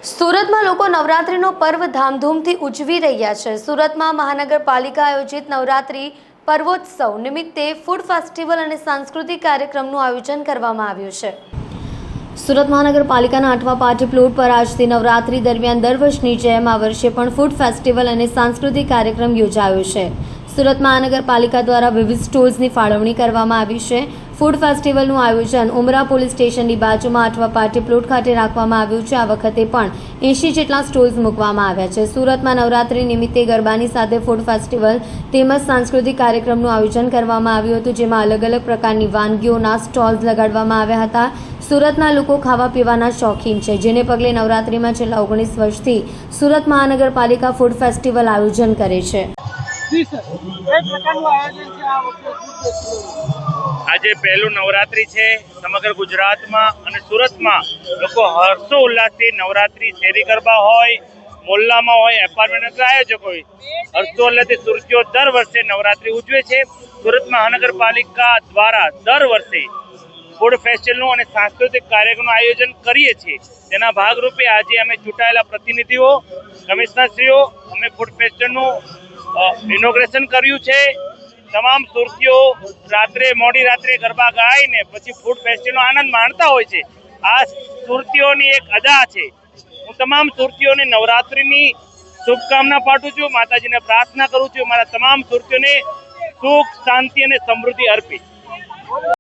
સુરતમાં લોકો નવરાત્રિનો પર્વ ધામધૂમથી ઉજવી રહ્યા છે। સુરતમાં મહાનગરપાલિકા આયોજિત નવરાત્રિ પર્વોત્સવ નિમિત્તે ફૂડ ફેસ્ટિવલ અને સાંસ્કૃતિક કાર્યક્રમનું આયોજન કરવામાં આવ્યું છે। સુરત મહાનગરપાલિકાના 8મા પાર્ટી પ્લોટ પર આજથી નવરાત્રિ દરમિયાન દર વર્ષની જેમ આ વર્ષે પણ ફૂડ ફેસ્ટિવલ અને સાંસ્કૃતિક કાર્યક્રમ યોજાયો છે। સુરત મહાનગરપાલિકા દ્વારા વિવિધ સ્ટોલ્સની ફાળવણી કરવામાં આવી છે। ફૂડ ફેસ્ટિવલનું આયોજન ઉમરા પોલીસ સ્ટેશનની બાજુમાં 8મા પાર્ટી પ્લોટ ખાતે રાખવામાં આવ્યું છે। આ વખતે પણ 80 જેટલા સ્ટોલ્સ મૂકવામાં આવ્યા છે। સુરતમાં નવરાત્રિ નિમિત્તે ગરબાની સાથે ફૂડ ફેસ્ટિવલ તેમજ સાંસ્કૃતિક કાર્યક્રમનું આયોજન કરવામાં આવ્યું હતું, જેમાં અલગ અલગ પ્રકારની વાનગીઓના સ્ટોલ્સ લગાડવામાં આવ્યા હતા। સુરતના લોકો ખાવા પીવાના શોખીન છે, જેને પગલે નવરાત્રિમાં છેલ્લા 19 વર્ષથી સુરત મહાનગરપાલિકા ફૂડ ફેસ્ટિવલ આયોજન કરે છે। આજે પહેલું નવરાત્रि છે સમગ્ર ગુજરાતમાં અને સુરતમાં લોકો હર્ષો ઉલ્લાસથી નવરાત્रि શેરી ગરબા હોય, મોહલ્લામાં હોય, એપાર્ટમેન્ટ આયોજક હોય, હર્ષો ઉલ્લાસથી સુરતીઓ દર વર્ષે નવરાત્રિ ઉજવે છે। સુરત મહાનગરપાલિકા દ્વારા દર વર્ષે ફૂડ ફેસ્ટિવલનું અને સાંસ્કૃતિક કાર્યક્રમનું આયોજન કરીએ છીએ। તેના ભાગરૂપે આજે અમે ચૂંટાયેલા પ્રતિનિધિઓ, કમિશનરશ્રીઓ અમે ફૂડ ફેસ્ટિવલનું ઇનોગ્રેશન કર્યું છે। તમામ સુરતીઓ મોડી રાત્રે ગરબા ગાઈને પછી ફૂડ ફેસ્ટિવલનો આનંદ માણતા હોય છે। આ સુરતીઓની એક અદા છે। હું તમામ સુરતીઓને નવરાત્રિની શુભકામના પાઠવું છું, માતાજીને પ્રાર્થના કરું છું, મારા તમામ સુરતીઓને સુખ, શાંતિ અને સમૃદ્ધિ અર્પિત।